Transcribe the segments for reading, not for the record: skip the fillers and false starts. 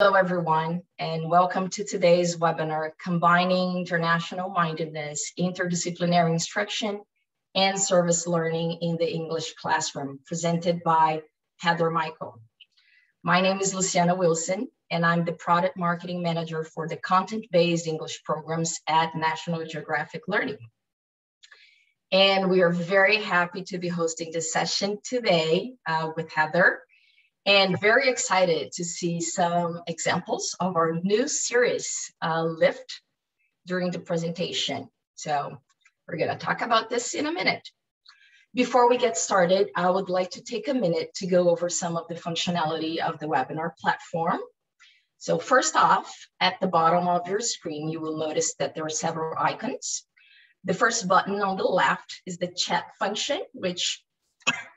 Hello, everyone, and welcome to today's webinar, Combining International Mindedness, Interdisciplinary Instruction, and Service Learning in the English Classroom, presented by Heather Michael. My name is Luciana Wilson, and I'm the Product Marketing Manager for the Content-Based English Programs at National Geographic Learning. And we are very happy to be hosting this session today with Heather, and very excited to see some examples of our new series, Lift, during the presentation. So we're gonna talk about this in a minute. Before we get started, I would like to take a minute to go over some of the functionality of the webinar platform. So first off, at the bottom of your screen, you will notice that there are several icons. The first button on the left is the chat function, which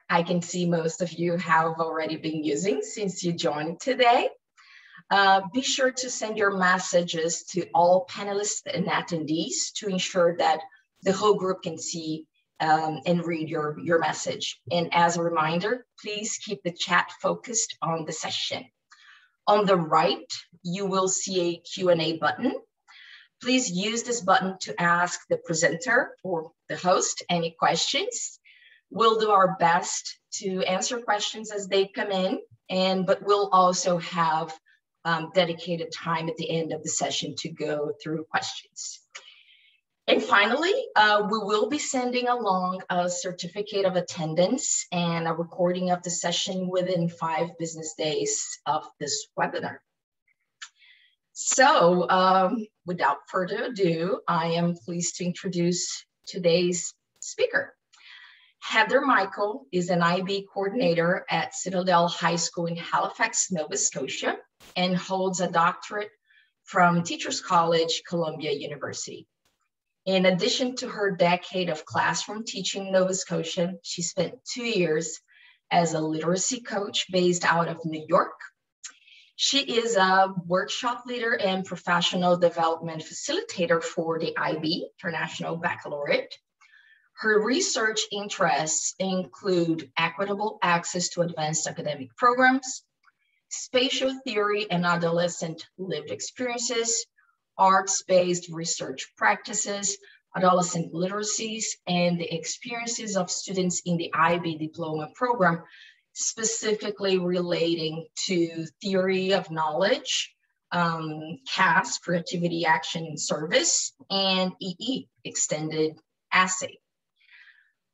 I can see most of you have already been using since you joined today. Be sure to send your messages to all panelists and attendees to ensure that the whole group can see and read your message. And as a reminder, please keep the chat focused on the session. On the right, you will see a Q&A button. Please use this button to ask the presenter or the host any questions. We'll do our best to answer questions as they come in, but we'll also have dedicated time at the end of the session to go through questions. And finally, we will be sending along a certificate of attendance and a recording of the session within 5 business days of this webinar. So without further ado, I am pleased to introduce today's speaker. Heather Michael is an IB coordinator at Citadel High School in Halifax, Nova Scotia, and holds a doctorate from Teachers College, Columbia University. In addition to her decade of classroom teaching in Nova Scotia, she spent 2 years as a literacy coach based out of New York. She is a workshop leader and professional development facilitator for the IB, International Baccalaureate. Her research interests include equitable access to advanced academic programs, spatial theory and adolescent lived experiences, arts-based research practices, adolescent literacies, and the experiences of students in the IB diploma program, specifically relating to theory of knowledge, CAS, creativity, action, and service, and EE, extended essay.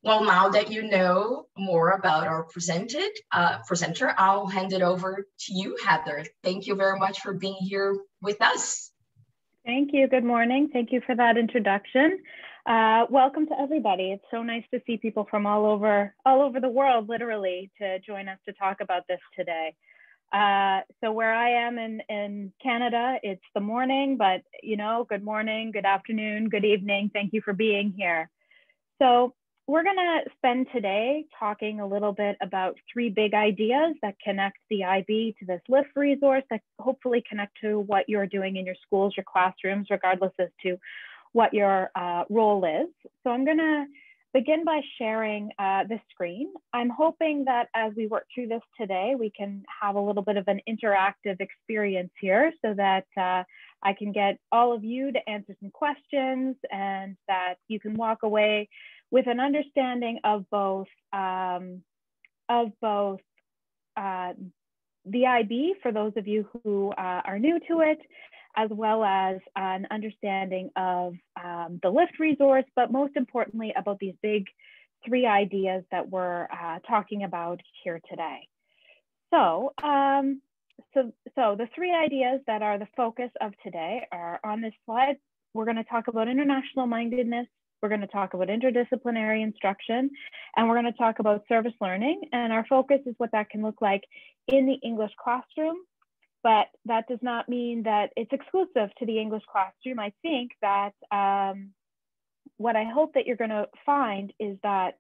Well, now that you know more about our presenter, I'll hand it over to you, Heather. Thank you very much for being here with us. Thank you. Good morning. Thank you for that introduction. Welcome to everybody. It's so nice to see people from all over the world, literally, to join us to talk about this today. So where I am in Canada, it's the morning, but you know, good morning, good afternoon, good evening. Thank you for being here. So we're going to spend today talking a little bit about 3 big ideas that connect the IB to this Lift resource, that hopefully connect to what you're doing in your schools, your classrooms, regardless as to what your role is. So I'm going to begin by sharing the screen. I'm hoping that as we work through this today, we can have a little bit of an interactive experience here so that I can get all of you to answer some questions and that you can walk away with an understanding of both the IB for those of you who are new to it, as well as an understanding of the Lift resource, but most importantly about these big 3 ideas that we're talking about here today. So, the 3 ideas that are the focus of today are on this slide. We're going to talk about international mindedness. We're going to talk about interdisciplinary instruction, and we're going to talk about service learning. And our focus is what that can look like in the English classroom, but that does not mean that it's exclusive to the English classroom. I think that what I hope that you're going to find is that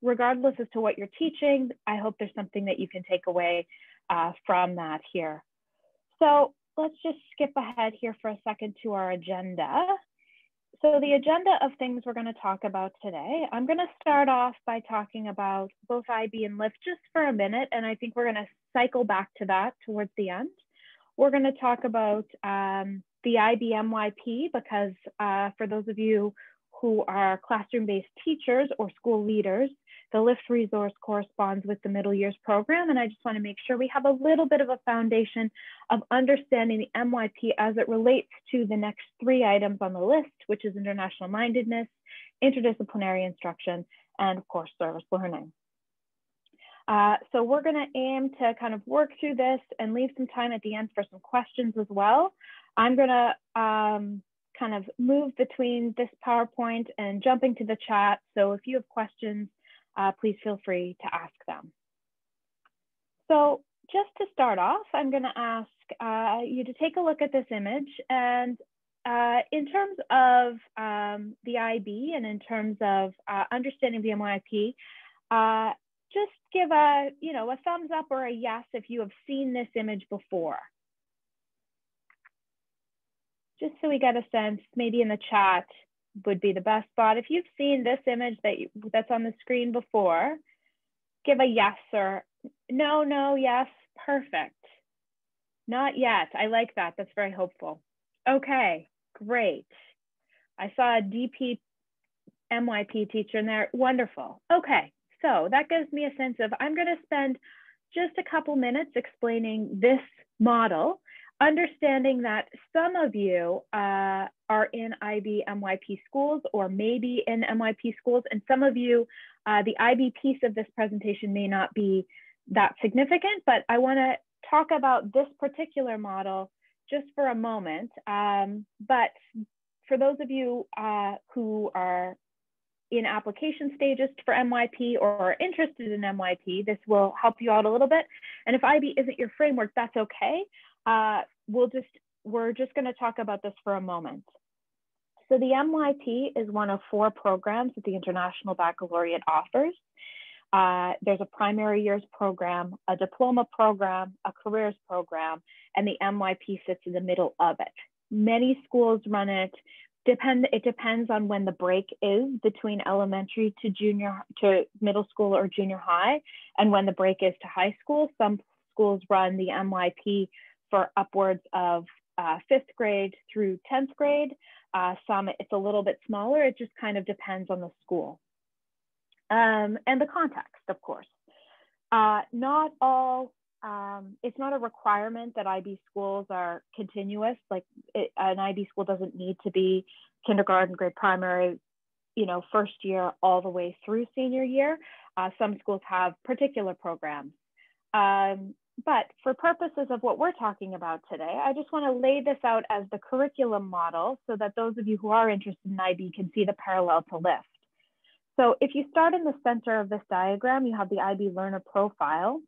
regardless as to what you're teaching, I hope there's something that you can take away from that here. So let's just skip ahead here for a second to our agenda. So the agenda of things we're going to talk about today, I'm going to start off by talking about both IB and LIFT just for a minute, and I think we're going to cycle back to that towards the end. We're going to talk about the IB MYP because for those of you who are classroom-based teachers or school leaders, the LIFT resource corresponds with the middle years program, and I just want to make sure we have a little bit of a foundation of understanding the MYP as it relates to the next 3 items on the list, which is international mindedness, interdisciplinary instruction, and of course, service learning. So we're going to aim to kind of work through this and leave some time at the end for some questions as well. I'm going to kind of move between this PowerPoint and jumping to the chat. So if you have questions, please feel free to ask them. So just to start off, I'm going to ask you to take a look at this image. And in terms of the IB and in terms of understanding the MYP, just give a thumbs up or a yes if you have seen this image before. Just so we get a sense, maybe in the chat would be the best spot. If you've seen this image that's on the screen before, give a yes or no, yes, perfect. Not yet, I like that, that's very hopeful. Okay, great. I saw a DP MYP teacher in there, wonderful. Okay, so that gives me a sense of, I'm gonna spend just a couple minutes explaining this model, understanding that some of you are in IB MYP schools or maybe in MYP schools, and some of you, the IB piece of this presentation may not be that significant, but I want to talk about this particular model just for a moment. But for those of you who are in application stages for MYP or are interested in MYP, this will help you out a little bit. And if IB isn't your framework, that's okay. We're just going to talk about this for a moment. So the MYP is one of 4 programs that the International Baccalaureate offers. There's a primary years program, a diploma program, a careers program, and the MYP sits in the middle of it. Many schools run it. It depends on when the break is between elementary to middle school or junior high, and when the break is to high school. Some schools run the MYP for upwards of 5th grade through 10th grade. Some, it's a little bit smaller. It just kind of depends on the school and the context, of course. Not all, it's not a requirement that IB schools are continuous. Like an IB school doesn't need to be kindergarten, grade primary, first year all the way through senior year. Some schools have particular programs. But for purposes of what we're talking about today, I just want to lay this out as the curriculum model so that those of you who are interested in IB can see the parallel to LIFT. So if you start in the center of this diagram, you have the IB learner profile.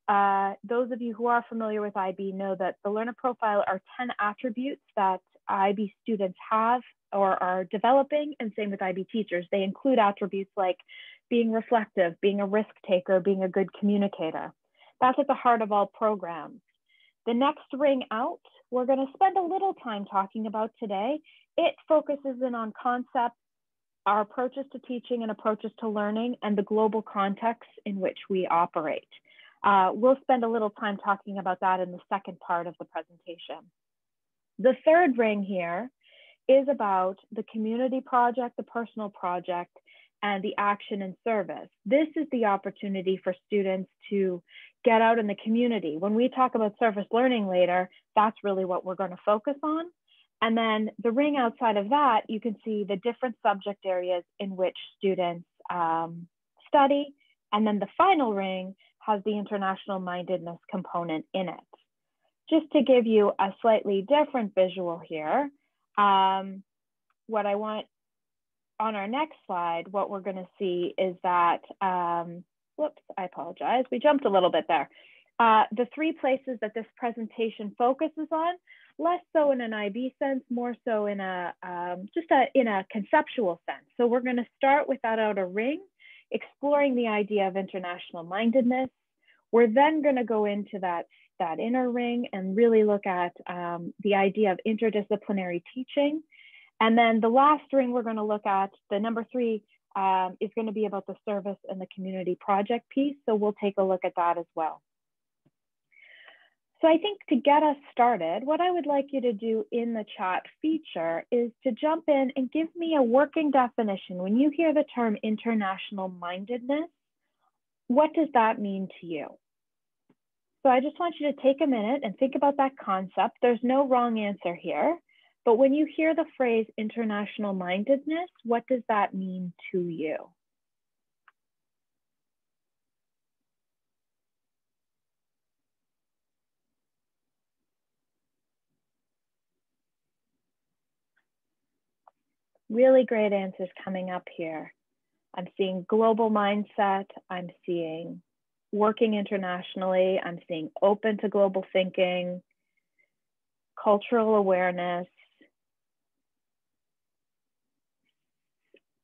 Those of you who are familiar with IB know that the learner profile are 10 attributes that IB students have or are developing, and same with IB teachers. They include attributes like being reflective, being a risk taker, being a good communicator. That's at the heart of all programs. The next ring out, we're going to spend a little time talking about today. It focuses in on concepts, our approaches to teaching and approaches to learning, and the global context in which we operate. We'll spend a little time talking about that in the second part of the presentation. The third ring here is about the community project, the personal project, and the action and service. This is the opportunity for students to get out in the community. When we talk about service learning later, that's really what we're going to focus on. And then the ring outside of that, you can see the different subject areas in which students study. And then the final ring has the international mindedness component in it. Just to give you a slightly different visual here, what I want on our next slide, what we're going to see is that, whoops, I apologize. We jumped a little bit there. The 3 places that this presentation focuses on, less so in an IB sense, more so in a in a conceptual sense. So we're going to start with that outer ring, exploring the idea of international mindedness. We're then going to go into that inner ring and really look at the idea of interdisciplinary teaching. And then the last ring we're going to look at, the number 3, is going to be about the service and the community project piece. So we'll take a look at that as well. So I think to get us started, what I would like you to do in the chat feature is to jump in and give me a working definition. When you hear the term international mindedness, what does that mean to you? So I just want you to take a minute and think about that concept. There's no wrong answer here, but when you hear the phrase international mindedness, what does that mean to you? Really great answers coming up here. I'm seeing global mindset. I'm seeing working internationally. I'm seeing open to global thinking, cultural awareness,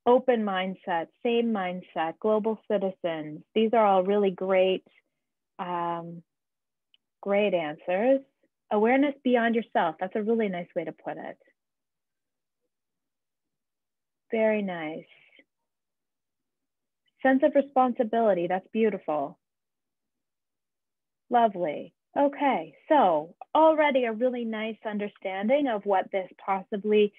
open mindset, same mindset, global citizens. These are all really great, great answers. Awareness beyond yourself. That's a really nice way to put it. Very nice. Sense of responsibility. That's beautiful. Lovely. Okay, so already a really nice understanding of what this possibly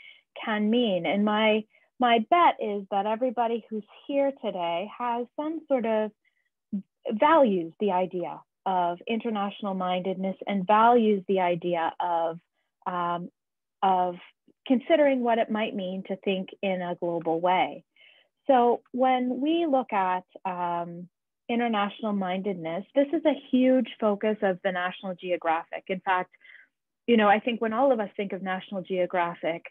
can mean. And my bet is that everybody who's here today has some sort of values the idea of international mindedness and values the idea of considering what it might mean to think in a global way. So when we look at international mindedness, this is a huge focus of the National Geographic. In fact, you know, I think when all of us think of National Geographic,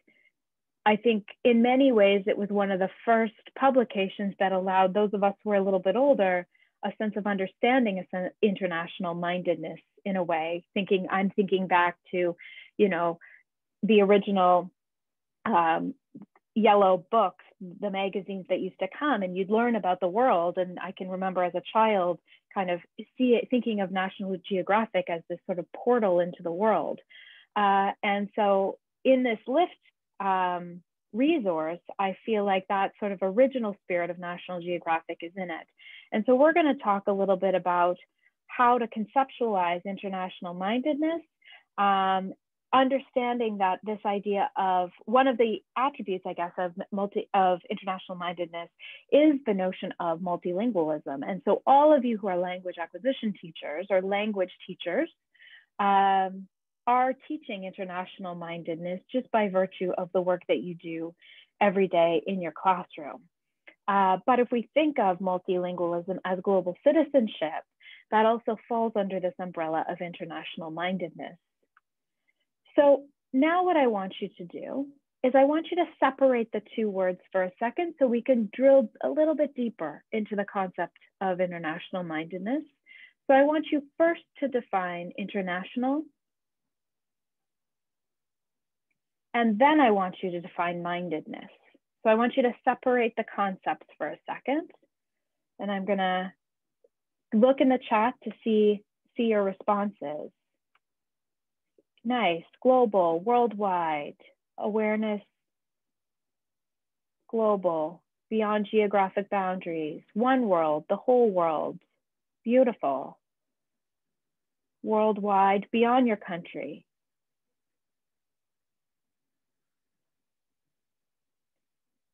I think in many ways it was one of the first publications that allowed those of us who are a little bit older a sense of understanding international mindedness in a way. I'm thinking back to, you know, the original yellow books, the magazines that used to come, and you'd learn about the world. And I can remember as a child kind of thinking of National Geographic as this sort of portal into the world. And so in this LIFT resource, I feel like that sort of original spirit of National Geographic is in it. And so we're going to talk a little bit about how to conceptualize international mindedness, understanding that this idea of one of the attributes, I guess, of international mindedness is the notion of multilingualism. And so all of you who are language acquisition teachers or language teachers are teaching international mindedness just by virtue of the work that you do every day in your classroom. But if we think of multilingualism as global citizenship, that also falls under this umbrella of international mindedness. So now what I want you to do is I want you to separate the two words for a second so we can drill a little bit deeper into the concept of international mindedness. So I want you first to define international, and then I want you to define mindedness. So I want you to separate the concepts for a second, and I'm gonna look in the chat to see your responses. Nice, global, worldwide, awareness, global, beyond geographic boundaries, one world, the whole world, beautiful. Worldwide, beyond your country.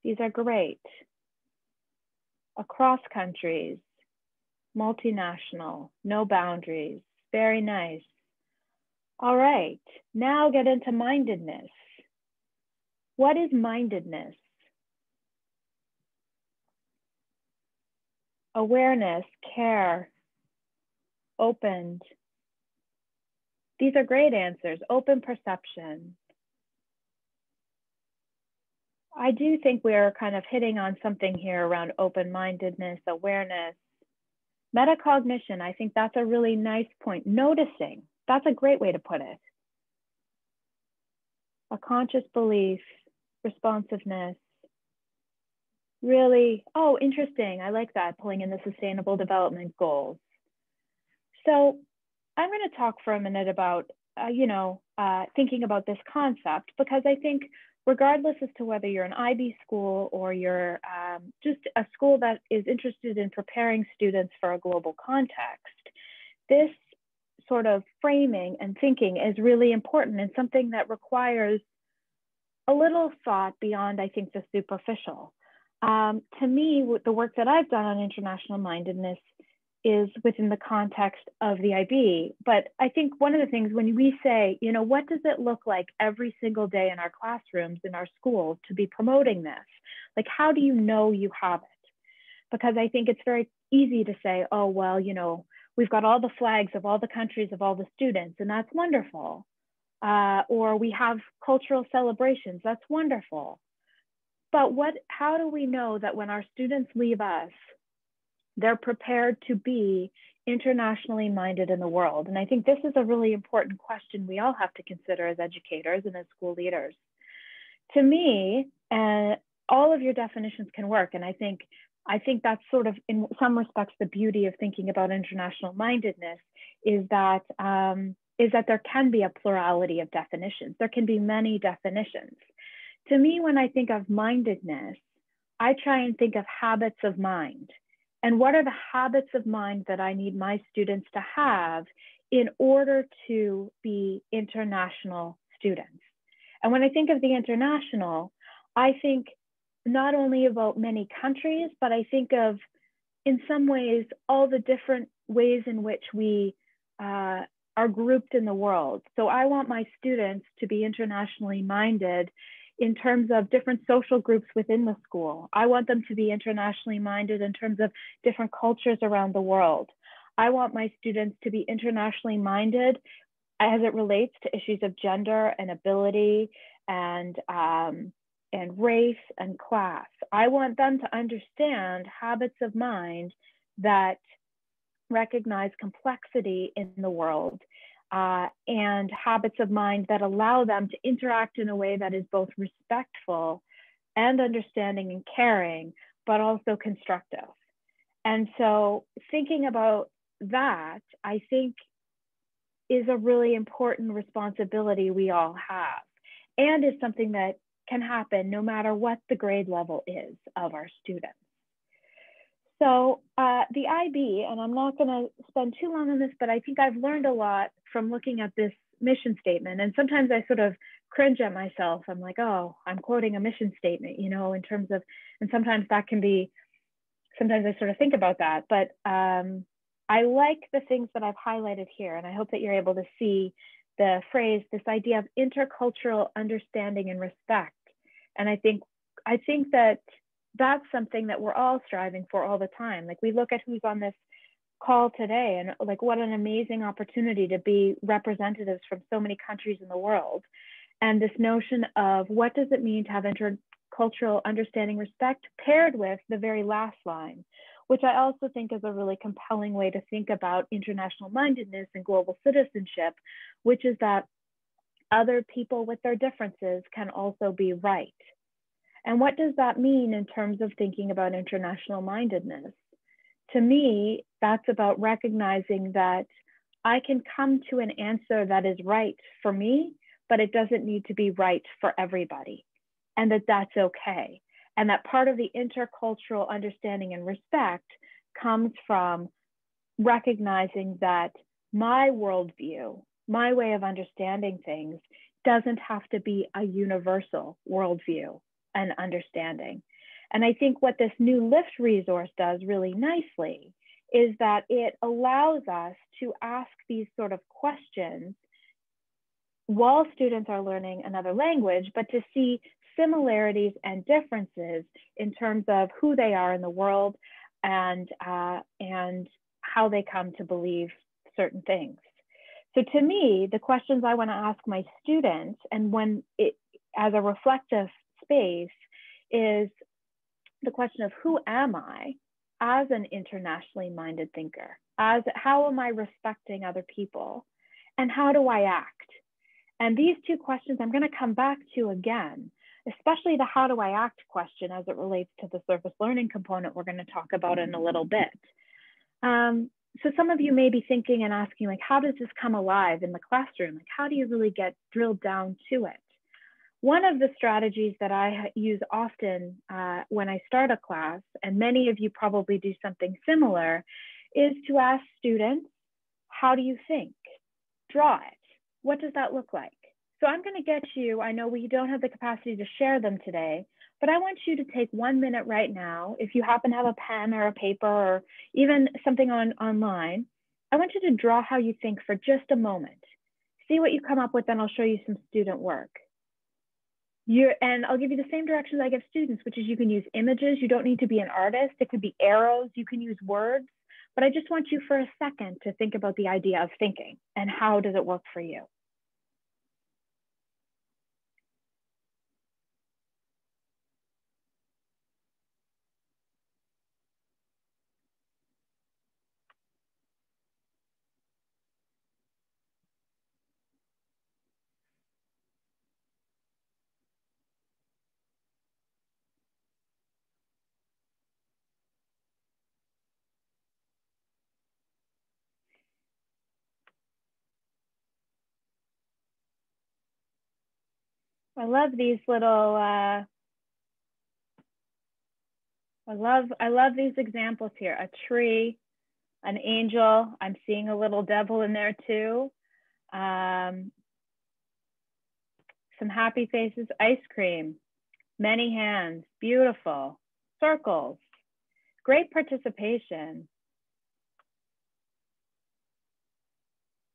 These are great. Across countries, multinational, no boundaries, very nice. All right, now get into mindedness. What is mindedness? Awareness, care, opened. These are great answers. Open perception. I do think we're kind of hitting on something here around open-mindedness, awareness. Metacognition, I think that's a really nice point. Noticing, that's a great way to put it. A conscious belief, responsiveness. Really, oh, interesting. I like that, pulling in the Sustainable Development Goals. So I'm going to talk for a minute about, thinking about this concept, because I think regardless as to whether you're an IB school or you're just a school that is interested in preparing students for a global context, this sort of framing and thinking is really important and something that requires a little thought beyond, I think, the superficial. To me, the work that I've done on international mindedness is within the context of the IB. But I think one of the things when we say, you know, what does it look like every single day in our classrooms, in our schools to be promoting this? Like, how do you know you have it? Because I think it's very easy to say, oh, well, you know, we've got all the flags of all the countries of all the students, and that's wonderful. Or we have cultural celebrations, that's wonderful. But how do we know that when our students leave us, they're prepared to be internationally minded in the world? And I think this is a really important question we all have to consider as educators and as school leaders. To me, all of your definitions can work. And I think that's sort of, in some respects, the beauty of thinking about international mindedness is that there can be a plurality of definitions. There can be many definitions. To me, when I think of mindedness, I try and think of habits of mind. And what are the habits of mind that I need my students to have in order to be international students? And when I think of the international, I think not only about many countries, but I think of, in some ways, all the different ways in which we are grouped in the world. So I want my students to be internationally minded in terms of different social groups within the school. I want them to be internationally minded in terms of different cultures around the world. I want my students to be internationally minded as it relates to issues of gender and ability and race and class. I want them to understand habits of mind that recognize complexity in the world, and habits of mind that allow them to interact in a way that is both respectful and understanding and caring, but also constructive. And so thinking about that, I think, is a really important responsibility we all have, and is something that can happen no matter what the grade level is of our students. So the IB, and I'm not going to spend too long on this, but I think I've learned a lot from looking at this mission statement. And sometimes I sort of cringe at myself. I'm like, oh, I'm quoting a mission statement, you know, in terms of, and sometimes that can be, sometimes I sort of think about that. But I like the things that I've highlighted here. And I hope that you're able to see the phrase, this idea of intercultural understanding and respect. And I think that that's something that we're all striving for all the time. Like, we look at who's on this call today, and like, what an amazing opportunity to be representatives from so many countries in the world. And this notion of what does it mean to have intercultural understanding, respect, paired with the very last line, which I also think is a really compelling way to think about international mindedness and global citizenship, which is that other people with their differences can also be right. And what does that mean in terms of thinking about international mindedness? To me, that's about recognizing that I can come to an answer that is right for me, but it doesn't need to be right for everybody, and that that's okay. And that part of the intercultural understanding and respect comes from recognizing that my worldview, my way of understanding things, doesn't have to be a universal worldview and understanding. And I think what this new LIFT resource does really nicely is that it allows us to ask these sort of questions while students are learning another language, but to see similarities and differences in terms of who they are in the world and how they come to believe certain things. So to me, the questions I want to ask my students, and when it as a reflective space, is the question of who am I as an internationally minded thinker? How am I respecting other people? And how do I act? And these two questions I'm going to come back to again, especially the how do I act question as it relates to the surface learning component we're going to talk about in a little bit. So some of you may be thinking and asking, like, how does this come alive in the classroom? Like, how do you really get drilled down to it? One of the strategies that I use often when I start a class, and many of you probably do something similar, is to ask students, how do you think? Draw it. What does that look like? So I'm going to get you, I know we don't have the capacity to share them today, but I want you to take 1 minute right now. If you happen to have a pen or a paper or even something online, I want you to draw how you think for just a moment. See what you come up with, and I'll show you some student work. And I'll give you the same directions I give students, which is you can use images. You don't need to be an artist. It could be arrows. You can use words. But I just want you for a second to think about the idea of thinking and how does it work for you. I love these little, I love these examples here. A tree, an angel. I'm seeing a little devil in there too. Some happy faces, ice cream, many hands, beautiful, circles, great participation.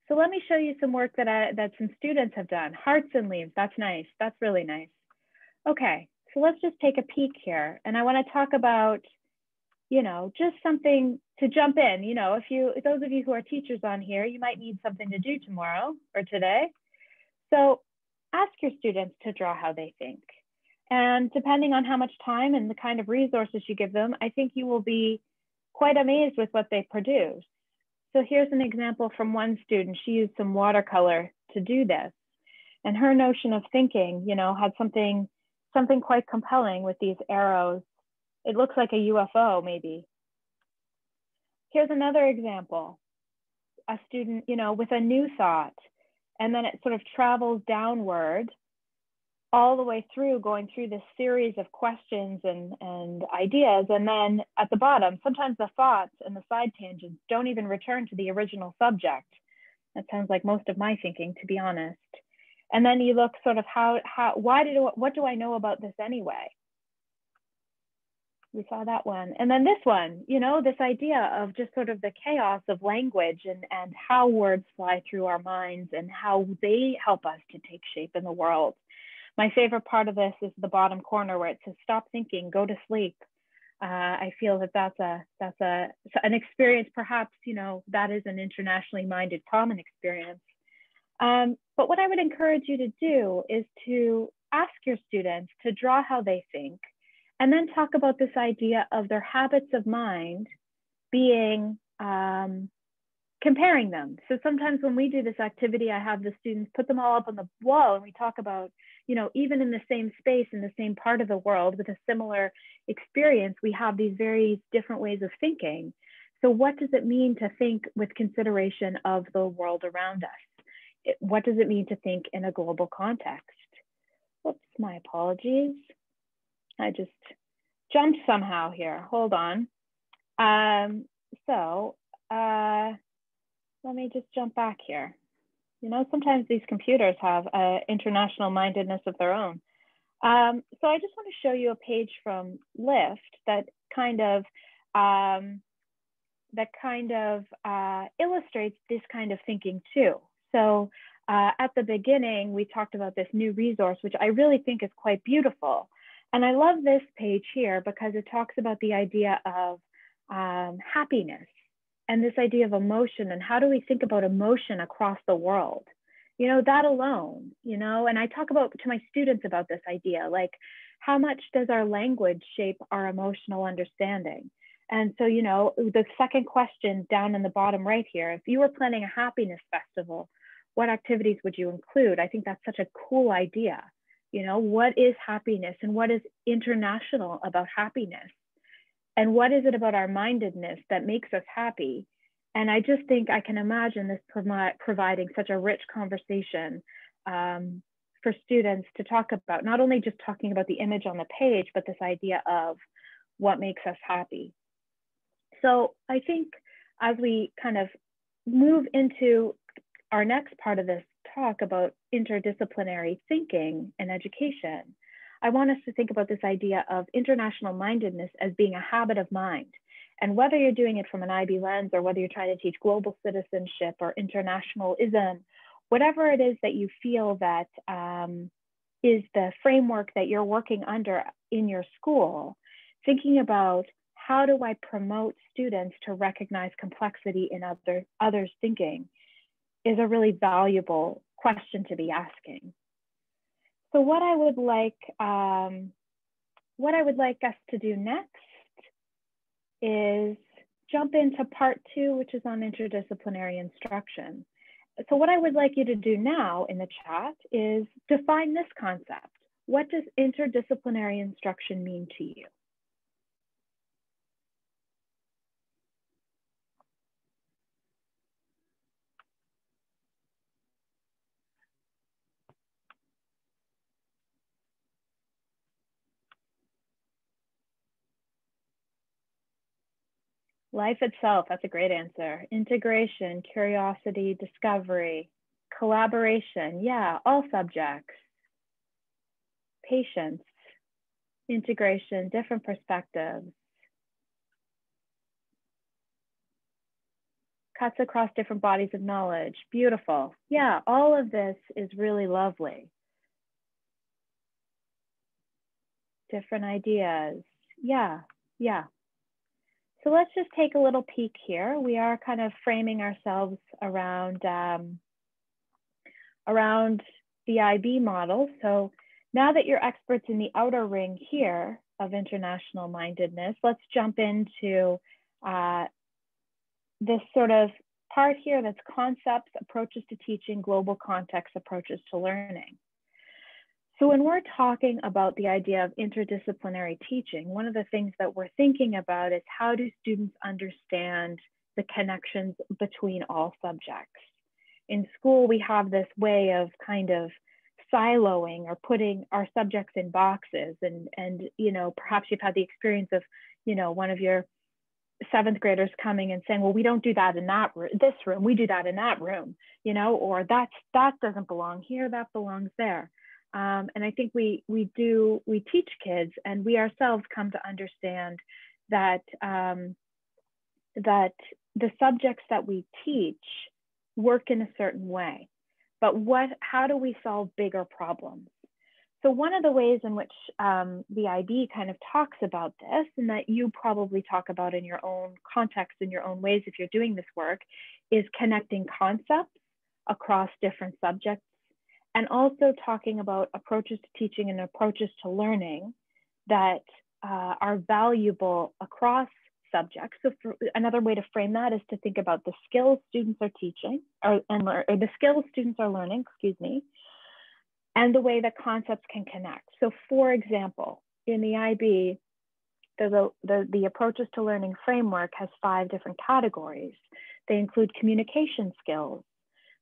So let me show you some work that some students have done. Hearts and leaves, that's nice. That's really nice. Okay, so let's just take a peek here. And I want to talk about, just something to jump in. Those of you who are teachers on here, you might need something to do tomorrow or today. So ask your students to draw how they think. And depending on how much time and the kind of resources you give them, I think you will be quite amazed with what they produce. So here's an example from one student. She used some watercolor to do this. And her notion of thinking, had something quite compelling with these arrows. It looks like a UFO, maybe. Here's another example. A student, with a new thought, and then it sort of travels downward all the way through, going through this series of questions and ideas. And then at the bottom, sometimes the thoughts and the side tangents don't even return to the original subject. That sounds like most of my thinking, to be honest. And then you look sort of what do I know about this anyway? We saw that one. And then this one, this idea of just sort of the chaos of language and how words fly through our minds and how they help us to take shape in the world. My favorite part of this is the bottom corner where it says, stop thinking, go to sleep. I feel that's an experience, perhaps, that is an internationally minded common experience. But what I would encourage you to do is to ask your students to draw how they think, and then talk about this idea of their habits of mind being, comparing them. So sometimes when we do this activity, I have the students put them all up on the wall and we talk about, even in the same space, in the same part of the world with a similar experience, we have these very different ways of thinking. So what does it mean to think with consideration of the world around us? What does it mean to think in a global context? Oops, my apologies. I just jumped somehow here. Hold on. Let me just jump back here. Sometimes these computers have international mindedness of their own. So I just want to show you a page from Lift that kind of illustrates this kind of thinking too. So at the beginning, we talked about this new resource, which I really think is quite beautiful. And I love this page here because it talks about the idea of happiness and this idea of emotion and how do we think about emotion across the world? That alone, and I talk to my students about this idea, like how much does our language shape our emotional understanding? And so, the second question down in the bottom right here, if you were planning a happiness festival, what activities would you include? I think that's such a cool idea. What is happiness and what is international about happiness? And what is it about our mindedness that makes us happy? And I just think I can imagine this providing such a rich conversation for for students to talk about, not only just talking about the image on the page, but this idea of what makes us happy. So I think as we kind of move into our next part of this talk about interdisciplinary thinking and education, I want us to think about this idea of international mindedness as being a habit of mind. And whether you're doing it from an IB lens or whether you're trying to teach global citizenship or internationalism, whatever it is that you feel that is the framework that you're working under in your school, thinking about how do I promote students to recognize complexity in others' thinking is a really valuable question to be asking. So what I would like us to do next is jump into part 2, which is on interdisciplinary instruction. So what I would like you to do now in the chat is define this concept. What does interdisciplinary instruction mean to you? Life itself, that's a great answer. Integration, curiosity, discovery, collaboration, yeah, all subjects. Patience, integration, different perspectives. Cuts across different bodies of knowledge, beautiful. Yeah, all of this is really lovely. Different ideas, yeah. So let's just take a little peek here. We are kind of framing ourselves around the IB model. So now that you're experts in the outer ring here of international mindedness, let's jump into this sort of part here that's concepts, approaches to teaching, global context, approaches to learning. So when we're talking about the idea of interdisciplinary teaching, one of the things that we're thinking about is how do students understand the connections between all subjects? In school, we have this way of kind of siloing or putting our subjects in boxes, and you know, perhaps you've had the experience of, you know, one of your 7th graders coming and saying, well, we don't do that in this room, we do that in that room, you know, or that doesn't belong here, that belongs there. And I think we teach kids, and we ourselves come to understand that that the subjects that we teach work in a certain way, but how do we solve bigger problems? So one of the ways in which the IB kind of talks about this, and that you probably talk about in your own context, in your own ways if you're doing this work, is connecting concepts across different subjects, and also talking about approaches to teaching and approaches to learning that are valuable across subjects. So another way to frame that is to think about the skills students are teaching, or the skills students are learning, excuse me, and the way that concepts can connect. So for example, in the IB, the approaches to learning framework has 5 different categories. They include communication skills,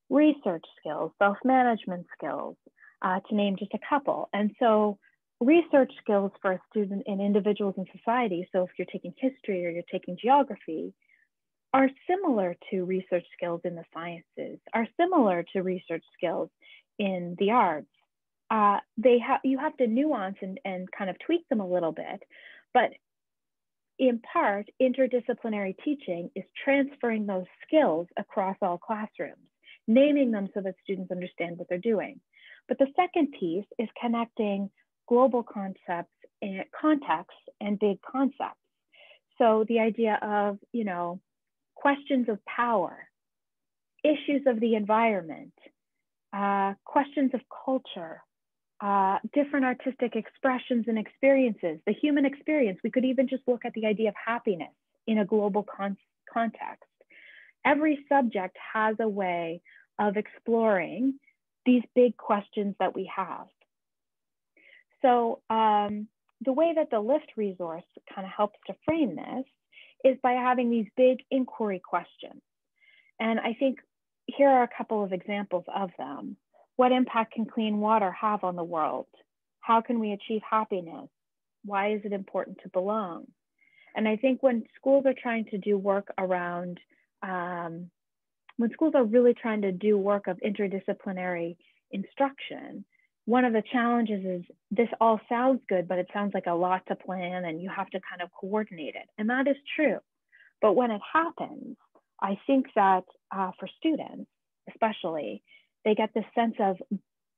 research skills, self-management skills, to name just a couple. And so research skills for a student in individuals and society, so if you're taking history or you're taking geography, are similar to research skills in the sciences, are similar to research skills in the arts. You have to nuance and kind of tweak them a little bit, but in part, interdisciplinary teaching is transferring those skills across all classrooms, naming them so that students understand what they're doing. But the second piece is connecting global concepts and contexts and big concepts. So the idea of, you know, questions of power, issues of the environment, questions of culture, different artistic expressions and experiences, the human experience. We could even just look at the idea of happiness in a global context. Every subject has a way of exploring these big questions that we have. So the way that the LIFT resource kind of helps to frame this is by having these big inquiry questions. And I think here are a couple of examples of them. What impact can clean water have on the world? How can we achieve happiness? Why is it important to belong? And I think when schools are trying to do work around, when schools are really trying to do work of interdisciplinary instruction, one of the challenges is this all sounds good, but it sounds like a lot to plan and you have to kind of coordinate it. And that is true. But when it happens, I think that for students, especially, they get this sense of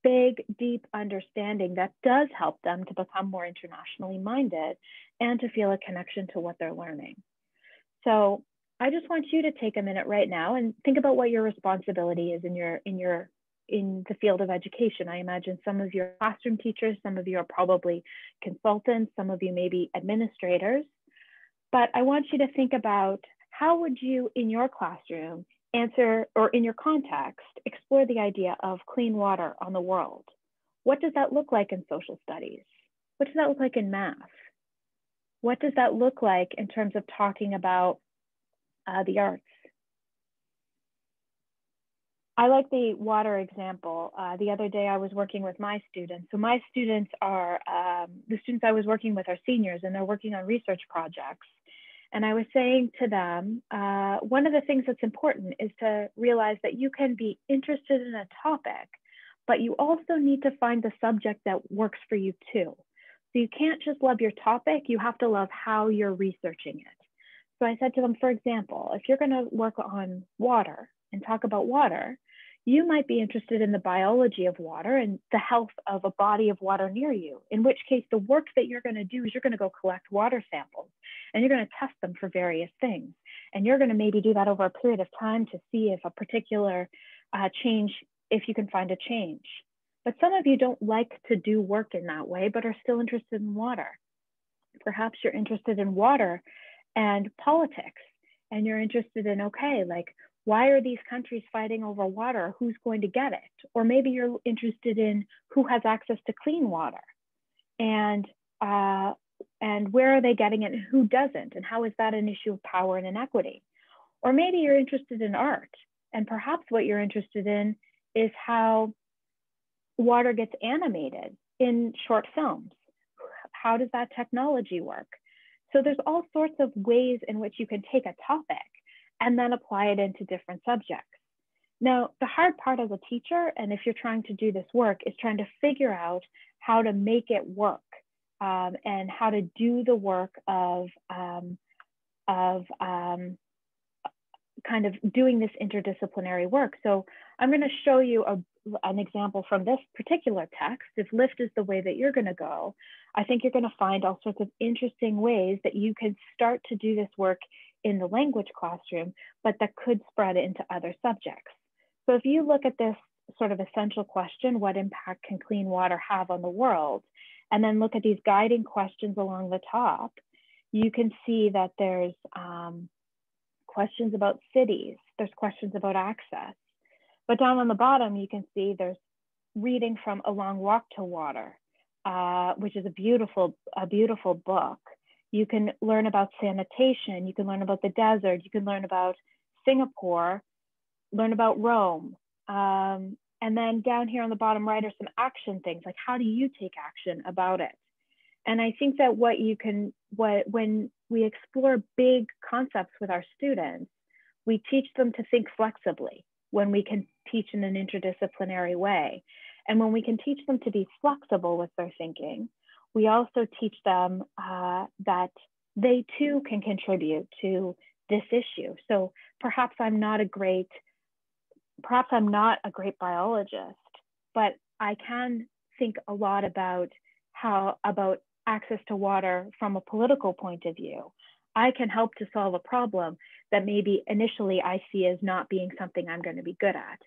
big, deep understanding that does help them to become more internationally minded and to feel a connection to what they're learning. So I just want you to take a minute right now and think about what your responsibility is in the field of education. I imagine some of you are classroom teachers, some of you are probably consultants, some of you may be administrators. But I want you to think about how would you in your classroom answer, or in your context, explore the idea of clean water on the world. What does that look like in social studies? What does that look like in math? What does that look like in terms of talking about the arts? I like the water example. The other day I was working with my students. So my students are, the students I was working with are seniors and they're working on research projects. And I was saying to them, one of the things that's important is to realize that you can be interested in a topic, but you also need to find the subject that works for you too. So you can't just love your topic, you have to love how you're researching it. So I said to them, for example, if you're gonna work on water and talk about water, you might be interested in the biology of water and the health of a body of water near you, in which case the work that you're gonna do is you're gonna go collect water samples and you're gonna test them for various things. And you're gonna maybe do that over a period of time to see if a particular change, if you can find a change. But some of you don't like to do work in that way, but are still interested in water. Perhaps you're interested in water and politics, and you're interested in, okay, like, why are these countries fighting over water? Who's going to get it? Or maybe you're interested in who has access to clean water and where are they getting it and who doesn't? And how is that an issue of power and inequity? Or maybe you're interested in art, and perhaps what you're interested in is how water gets animated in short films. How does that technology work? So there's all sorts of ways in which you can take a topic and then apply it into different subjects. Now, the hard part as a teacher, and if you're trying to do this work, is trying to figure out how to make it work and how to do the work of kind of doing this interdisciplinary work. So I'm going to show you an example from this particular text. If lift is the way that you're going to go, I think you're going to find all sorts of interesting ways that you can start to do this work in the language classroom, but that could spread into other subjects. So if you look at this sort of essential question, what impact can clean water have on the world? And then look at these guiding questions along the top, you can see that there's questions about cities, there's questions about access. But down on the bottom, you can see there's reading from A Long Walk to Water, which is a beautiful book. You can learn about sanitation, you can learn about the desert, you can learn about Singapore, learn about Rome. And then down here on the bottom right are some action things, like how do you take action about it? And I think that when we explore big concepts with our students, we teach them to think flexibly when we can teach in an interdisciplinary way. And when we can teach them to be flexible with their thinking, we also teach them that they too can contribute to this issue. So perhaps I'm not a great biologist, but I can think a lot about about access to water from a political point of view. I can help to solve a problem that maybe initially I see as not being something I'm going to be good at.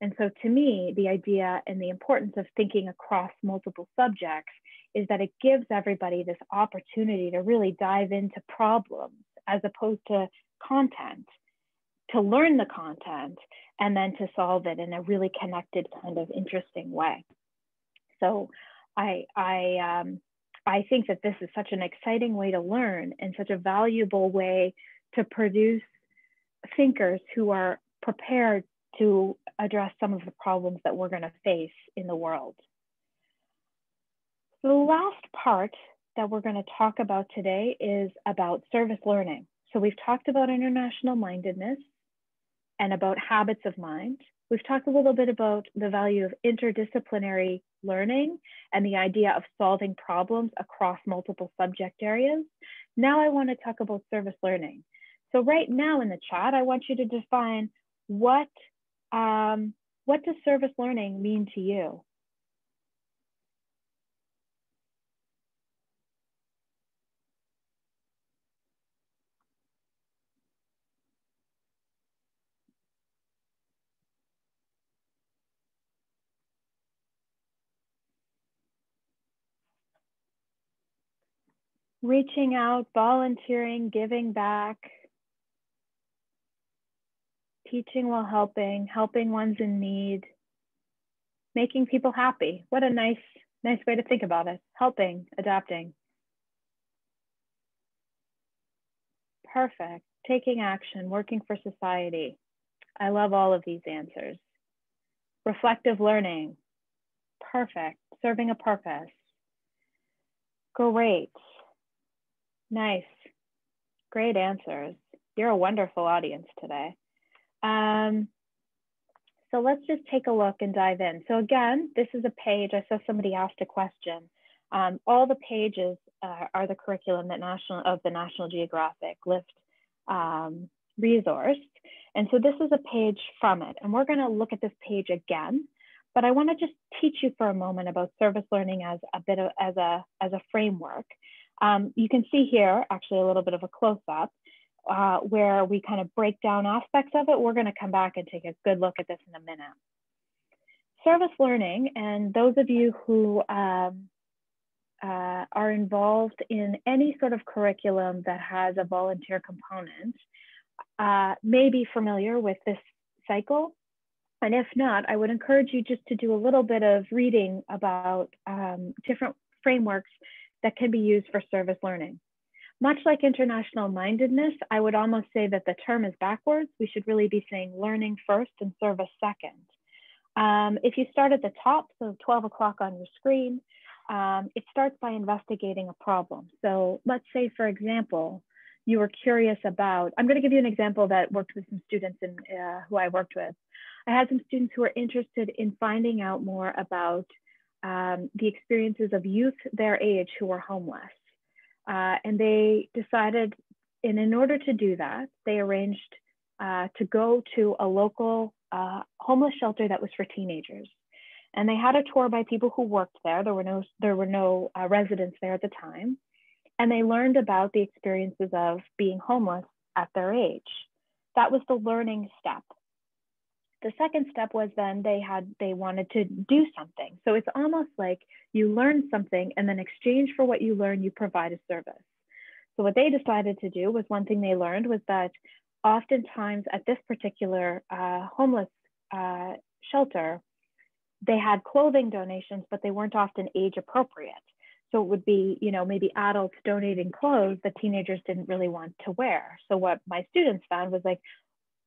And so to me, the idea and the importance of thinking across multiple subjects is that it gives everybody this opportunity to really dive into problems as opposed to content, to learn the content and then to solve it in a really connected kind of interesting way. So I think that this is such an exciting way to learn and such a valuable way to produce thinkers who are prepared to address some of the problems that we're going to face in the world. The last part that we're going to talk about today is about service learning. So we've talked about international mindedness and about habits of mind. We've talked a little bit about the value of interdisciplinary learning and the idea of solving problems across multiple subject areas. Now I want to talk about service learning. So right now in the chat, I want you to define what does service learning mean to you? Reaching out, volunteering, giving back, teaching while helping, helping ones in need, making people happy. What a nice way to think about it. Helping, adapting. Perfect. Taking action, working for society. I love all of these answers. Reflective learning. Perfect. Serving a purpose. Great. Nice. Great answers. You're a wonderful audience today. So let's just take a look and dive in. So again, this is a page. I saw somebody asked a question. All the pages are the curriculum that of the National Geographic Lift resource. And so this is a page from it. And we're going to look at this page again. But I want to just teach you for a moment about service learning as a framework. You can see here actually a little bit of a close-up where we kind of break down aspects of it. We're going to come back and take a good look at this in a minute. Service learning, and those of you who are involved in any sort of curriculum that has a volunteer component may be familiar with this cycle. And if not, I would encourage you just to do a little bit of reading about different frameworks that can be used for service learning. Much like international mindedness, I would almost say that the term is backwards. We should really be saying learning first and service second. If you start at the top, so 12 o'clock on your screen, it starts by investigating a problem. So let's say, for example, you were curious about, I'm going to give you an example that worked with some students who I worked with. I had some students who were interested in finding out more about the experiences of youth their age who were homeless. And they decided, and in order to do that, they arranged to go to a local homeless shelter that was for teenagers. And they had a tour by people who worked there. There were no residents there at the time. And they learned about the experiences of being homeless at their age. That was the learning step. The second step was then they wanted to do something. So it's almost like you learn something and then exchange for what you learn, you provide a service. So what they decided to do was, one thing they learned was that oftentimes at this particular homeless shelter, they had clothing donations, but they weren't often age appropriate. So it would be, maybe adults donating clothes that teenagers didn't really want to wear. So what my students found was like,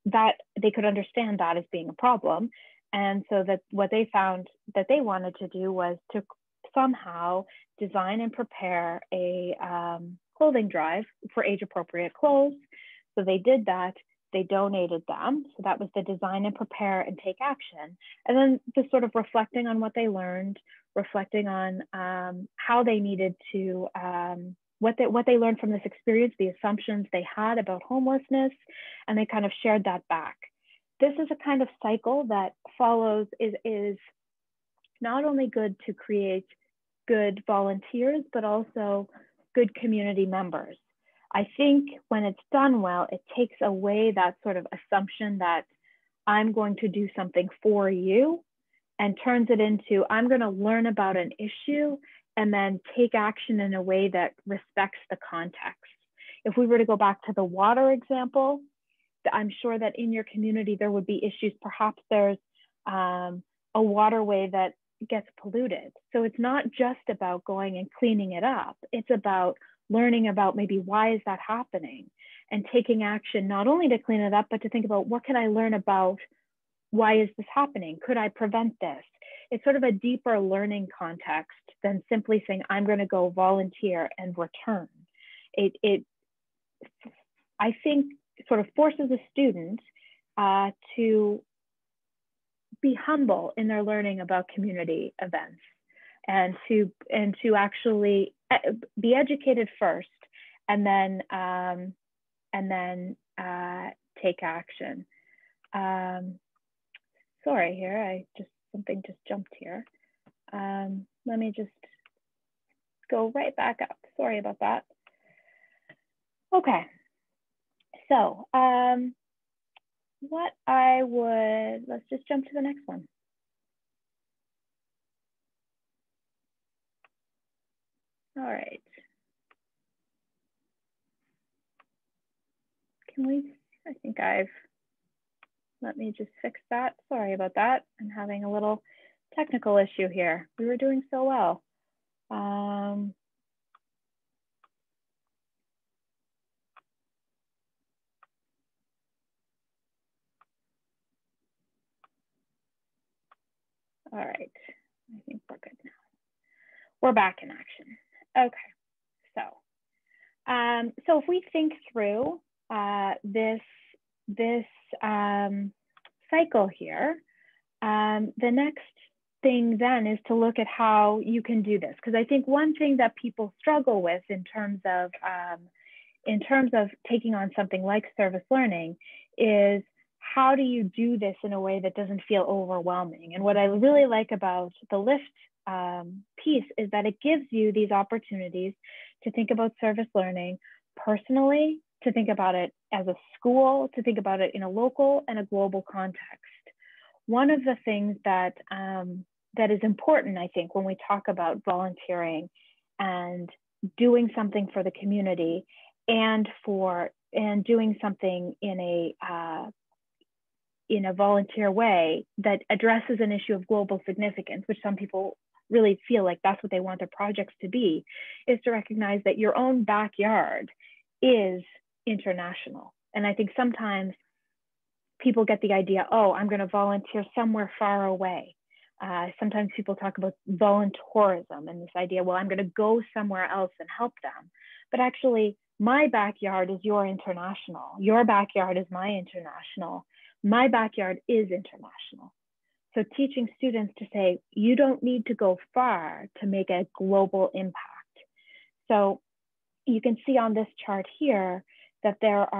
that they could understand that as being a problem. And so that what they found that they wanted to do was to somehow design and prepare a clothing drive for age appropriate clothes. So they did that, they donated them. So that was the design and prepare and take action. And then just sort of reflecting on what they learned, reflecting on how they needed to, what they learned from this experience, the assumptions they had about homelessness, and they kind of shared that back. This is a kind of cycle that follows, is not only good to create good volunteers, but also good community members. I think when it's done well, it takes away that sort of assumption that I'm going to do something for you, and turns it into, I'm going to learn about an issue and then take action in a way that respects the context. If we were to go back to the water example, I'm sure that in your community, there would be issues. Perhaps there's a waterway that gets polluted. So it's not just about going and cleaning it up. It's about learning about maybe why is that happening, and taking action, not only to clean it up, but to think about what can I learn about why is this happening? Could I prevent this? It's sort of a deeper learning context than simply saying, I'm going to go volunteer and return. I think, sort of forces a student to be humble in their learning about community events, and to actually be educated first, and then take action. Sorry, here something just jumped here. Let me just go right back up. Sorry about that. Okay. So let's just jump to the next one. All right. Let me just fix that. Sorry about that. I'm having a little technical issue here. We were doing so well. All right, I think we're good now. We're back in action. Okay, so if we think through this cycle here, the next thing then is to look at how you can do this, because I think one thing that people struggle with in terms of taking on something like service learning is, how do you do this in a way that doesn't feel overwhelming? And what I really like about the LIFT piece is that it gives you these opportunities to think about service learning personally, to think about it as a school, to think about it in a local and a global context. One of the things that is important, I think, when we talk about volunteering and doing something for the community, and doing something in a volunteer way that addresses an issue of global significance, which some people really feel like that's what they want their projects to be, is to recognize that your own backyard is international. And I think sometimes people get the idea, oh, I'm going to volunteer somewhere far away. Sometimes people talk about voluntourism and this idea, well, I'm going to go somewhere else and help them. But actually, my backyard is your international. Your backyard is my international. My backyard is international. So teaching students to say, you don't need to go far to make a global impact. So you can see on this chart here that there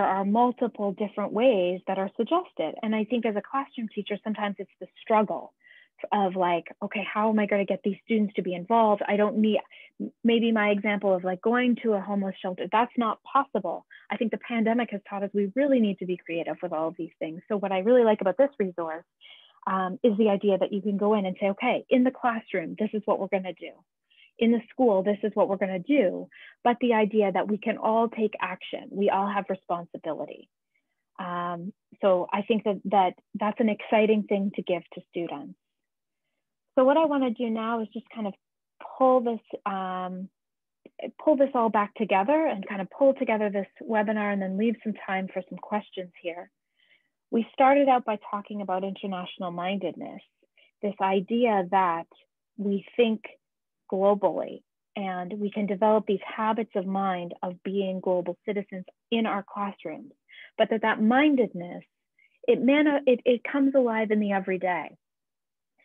are multiple different ways that are suggested. And I think as a classroom teacher, sometimes it's the struggle of like, okay, how am I going to get these students to be involved? I don't need, maybe my example of like going to a homeless shelter, that's not possible. I think the pandemic has taught us we really need to be creative with all of these things. So what I really like about this resource is the idea that you can go in and say, okay, in the classroom, this is what we're going to do. In the school, this is what we're going to do. But the idea that we can all take action, we all have responsibility. So I think that's an exciting thing to give to students. So what I want to do now is just kind of pull this all back together and kind of pull together this webinar and then leave some time for some questions here. We started out by talking about international mindedness, this idea that we think globally and we can develop these habits of mind of being global citizens in our classrooms, but that mindedness, it comes alive in the everyday.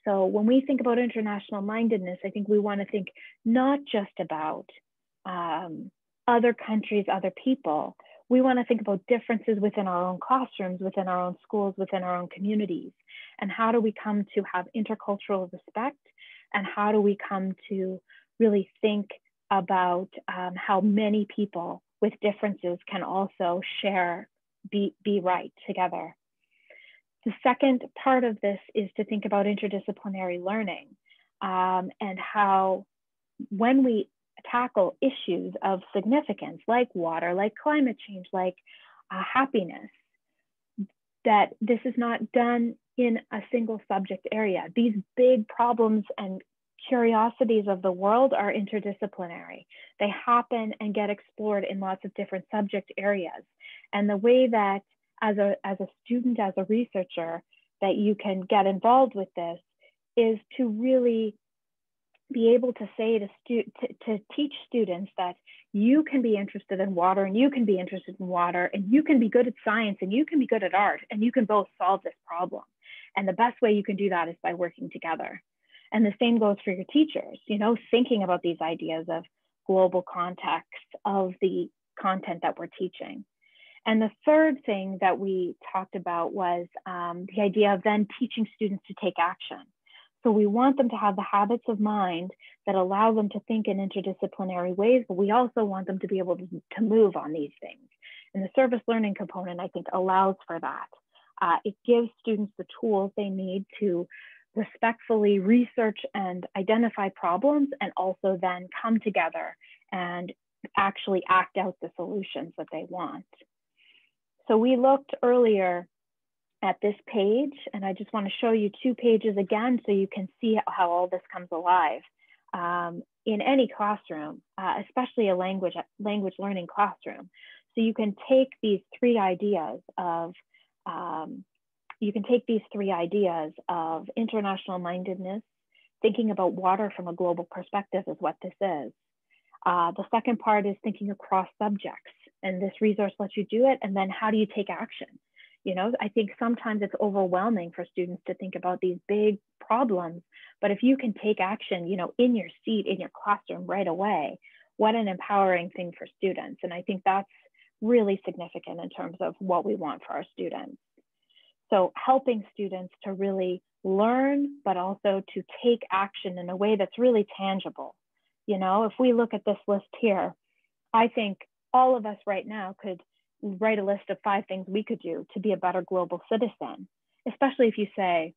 So when we think about international mindedness, I think we want to think not just about other countries, other people. We want to think about differences within our own classrooms, within our own schools, within our own communities. And how do we come to have intercultural respect? And how do we come to really think about how many people with differences can also be right together? The second part of this is to think about interdisciplinary learning and how when we tackle issues of significance like water, like climate change, like happiness, that this is not done in a single subject area. These big problems and curiosities of the world are interdisciplinary. They happen and get explored in lots of different subject areas. And the way that as a student, as a researcher, that you can get involved with this is to really be able to say to teach students that you can be interested in water, and you can be interested in water, and you can be good at science, and you can be good at art, and you can both solve this problem. And the best way you can do that is by working together. And the same goes for your teachers, you know, thinking about these ideas of global context of the content that we're teaching. And the third thing that we talked about was the idea of then teaching students to take action. So we want them to have the habits of mind that allow them to think in interdisciplinary ways, but we also want them to be able to move on these things. And the service learning component, I think, allows for that. It gives students the tools they need to respectfully research and identify problems, and also then come together and actually act out the solutions that they want. So we looked earlier at this page, and I just want to show you 2 pages again so you can see how all this comes alive in any classroom, especially a language learning classroom. So you can take these 3 ideas of international mindedness, thinking about water from a global perspective is what this is. The second part is thinking across subjects, and this resource lets you do it. And then how do you take action? You know, I think sometimes it's overwhelming for students to think about these big problems, but if you can take action, you know, in your seat, in your classroom right away, what an empowering thing for students. And I think that's really significant in terms of what we want for our students. So helping students to really learn, but also to take action in a way that's really tangible. You know, if we look at this list here, I think all of us right now could write a list of 5 things we could do to be a better global citizen, especially if you say,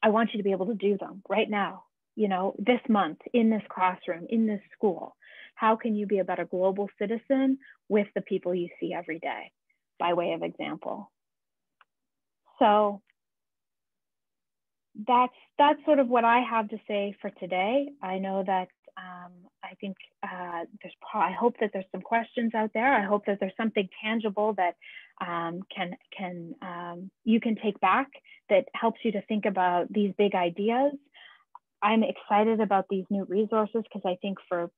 I want you to be able to do them right now, you know, this month, in this classroom, in this school. How can you be a better global citizen with the people you see every day, by way of example? So that's sort of what I have to say for today. I know that I think I hope that there's some questions out there. I hope that there's something tangible that you can take back that helps you to think about these big ideas. I'm excited about these new resources because I think for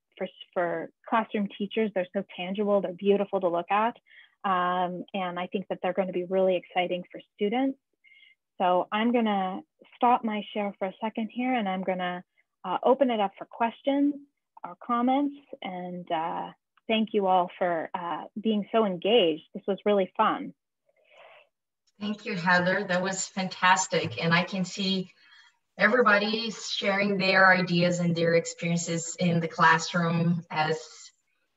classroom teachers, they're so tangible, they're beautiful to look at. And I think that they're going to be really exciting for students. So I'm going to stop my share for a second here, and I'm going to open it up for questions or comments. And thank you all for being so engaged. This was really fun. Thank you, Heather. That was fantastic. And I can see everybody sharing their ideas and their experiences in the classroom as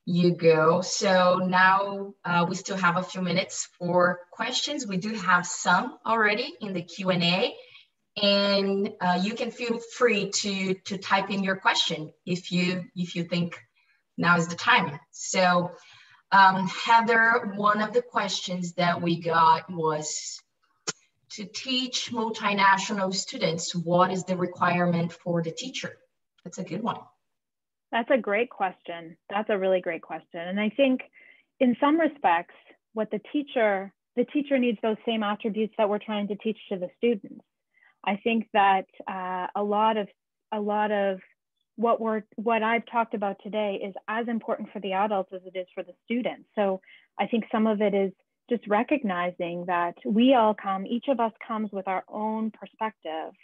you go. So now we still have a few minutes for questions. We do have some already in the Q&A, and you can feel free to type in your question if you think now is the time. So Heather, one of the questions that we got was, to teach multinational students, what is the requirement for the teacher? That's a good one. That's a great question. That's a really great question. And I think in some respects, what the teacher needs those same attributes that we're trying to teach to the students. I think that a lot of what I've talked about today is as important for the adults as it is for the students. So I think some of it is just recognizing that each of us comes with our own perspective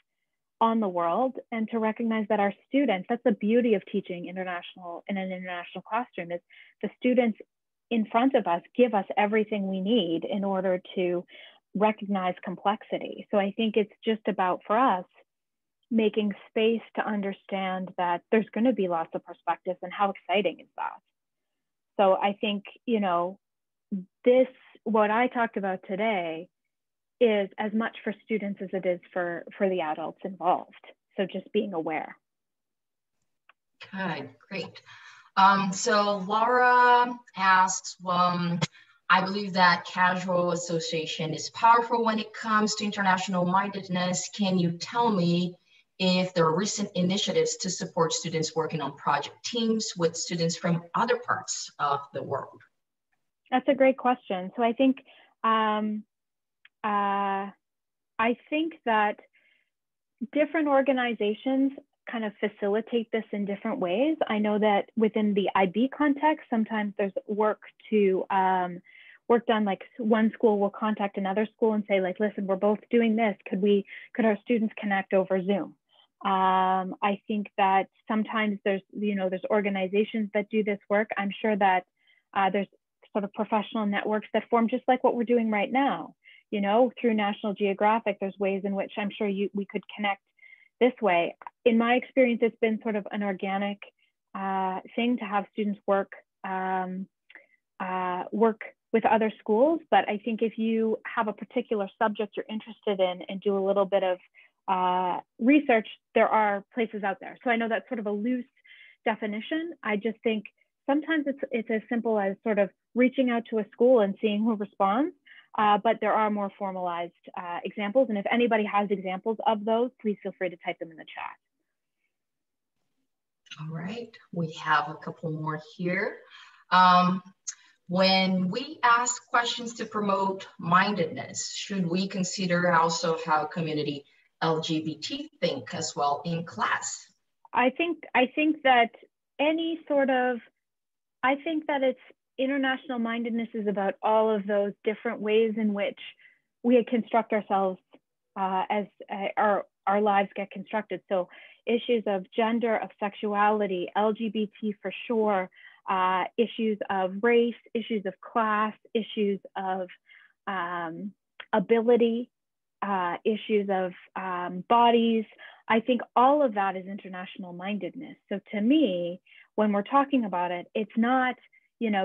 on the world, and to recognize that our students, that's the beauty of teaching in an international classroom, is the students in front of us give us everything we need in order to recognize complexity. So I think it's just about, for us, making space to understand that there's going to be lots of perspectives, and how exciting is that? So I think, you know, what I talked about today is as much for students as it is for the adults involved. So just being aware. Good, great. So Laura asks, I believe that casual association is powerful when it comes to international mindedness. Can you tell me if there are recent initiatives to support students working on project teams with students from other parts of the world? That's a great question. So I think I think that different organizations kind of facilitate this in different ways. I know that within the IB context, sometimes there's work done, like one school will contact another school and say, like, listen, we're both doing this. Could our students connect over Zoom? I think that sometimes there's organizations that do this work. I'm sure that there's sort of professional networks that form just like what we're doing right now. Through National Geographic, there's ways in which I'm sure we could connect this way. In my experience, it's been sort of an organic thing to have students work with other schools. But I think if you have a particular subject you're interested in and do a little bit of research, there are places out there. So I know that's sort of a loose definition. I just think sometimes it's as simple as sort of reaching out to a school and seeing who responds. But there are more formalized examples. And if anybody has examples of those, please feel free to type them in the chat. All right, we have a couple more here. When we ask questions to promote mindedness, should we consider also how community LGBT think as well in class? I think that it's international mindedness is about all of those different ways in which we construct ourselves as our lives get constructed. So issues of gender, of sexuality, LGBT for sure, issues of race, issues of class, issues of ability, issues of bodies. I think all of that is international mindedness. So to me, when we're talking about it, it's not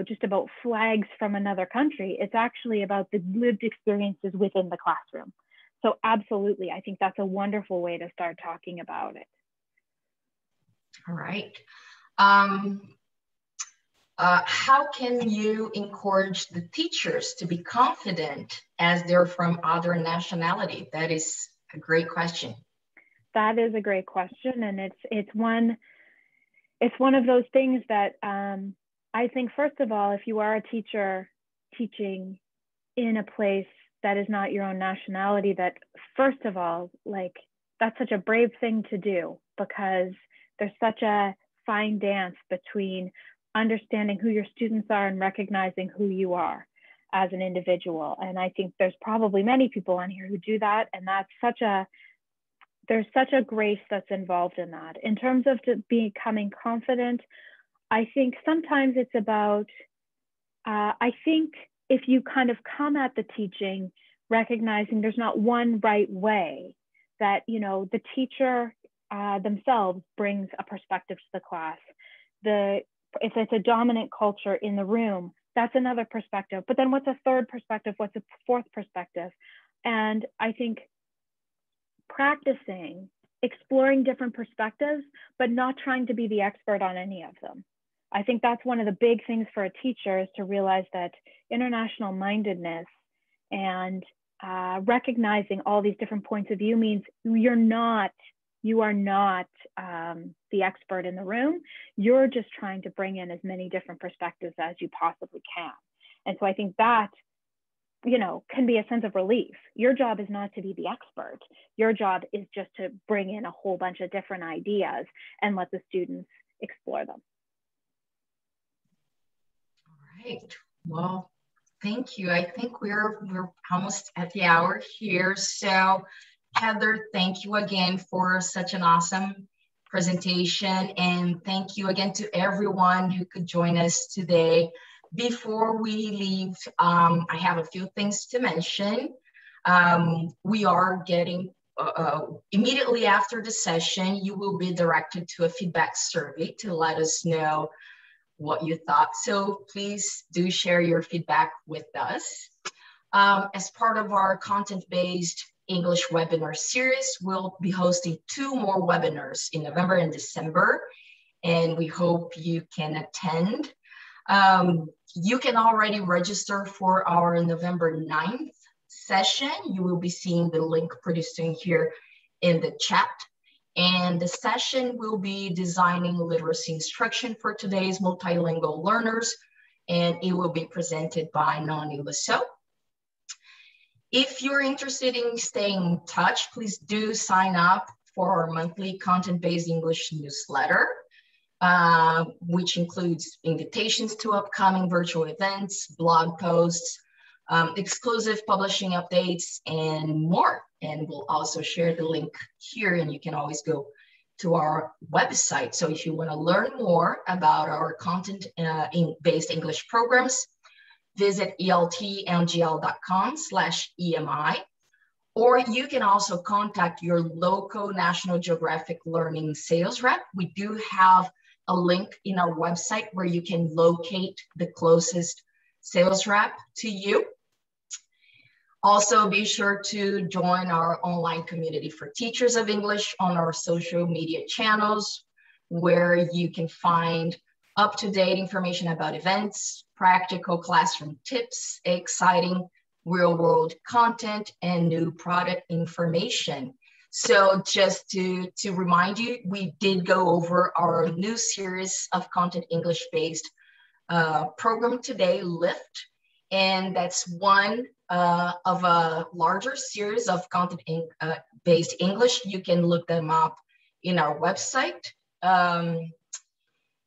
just about flags from another country. It's actually about the lived experiences within the classroom. So absolutely, I think that's a wonderful way to start talking about it. All right. How can you encourage the teachers to be confident as they're from other nationality? That is a great question. That is a great question. And it's one of those things that I think, first of all, if you are a teacher teaching in a place that is not your own nationality, that first of all, like, that's such a brave thing to do, because there's such a fine dance between understanding who your students are and recognizing who you are as an individual. And I think there's probably many people on here who do that. And there's such a grace that's involved in that. In terms of becoming confident, I think sometimes it's about, I think if you kind of come at the teaching, recognizing there's not one right way, that, the teacher themselves brings a perspective to the class. If it's a dominant culture in the room, that's another perspective. But then what's a third perspective? What's a fourth perspective? And I think practicing, exploring different perspectives, but not trying to be the expert on any of them. I think that's one of the big things for a teacher, is to realize that international mindedness and recognizing all these different points of view means you are not the expert in the room. You're just trying to bring in as many different perspectives as you possibly can. And so I think that, can be a sense of relief. Your job is not to be the expert. Your job is just to bring in a whole bunch of different ideas and let the students explore them. All right. Well, thank you. I think we're almost at the hour here. So Heather, thank you again for such an awesome presentation. And thank you again to everyone who could join us today. Before we leave, I have a few things to mention. We are getting, immediately after the session, you will be directed to a feedback survey to let us know what you thought. So please do share your feedback with us. As part of our content-based English webinar series, we'll be hosting 2 more webinars in November and December, and we hope you can attend. You can already register for our November 9th session. You will be seeing the link pretty soon here in the chat. And the session will be designing literacy instruction for today's multilingual learners, and it will be presented by Nani Lasso. If you're interested in staying in touch, please do sign up for our monthly content-based English newsletter, which includes invitations to upcoming virtual events, blog posts, exclusive publishing updates, and more. And we'll also share the link here, and you can always go to our website. So if you want to learn more about our content-based English programs, visit eltmgl.com/EMI, or you can also contact your local National Geographic Learning sales rep. We do have a link in our website where you can locate the closest sales rep to you. Also, be sure to join our online community for teachers of English on our social media channels, where you can find up-to-date information about events, practical classroom tips, exciting real-world content, and new product information. So just to remind you, we did go over our new series of content English-based program today, Lift, and that's one of a larger series of content-based English. You can look them up in our website.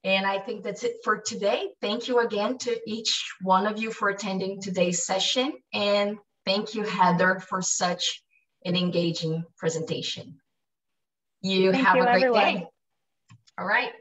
And I think that's it for today. Thank you again to each one of you for attending today's session. And thank you, Heather, for such an engaging presentation. Thank you, have a great day. All right.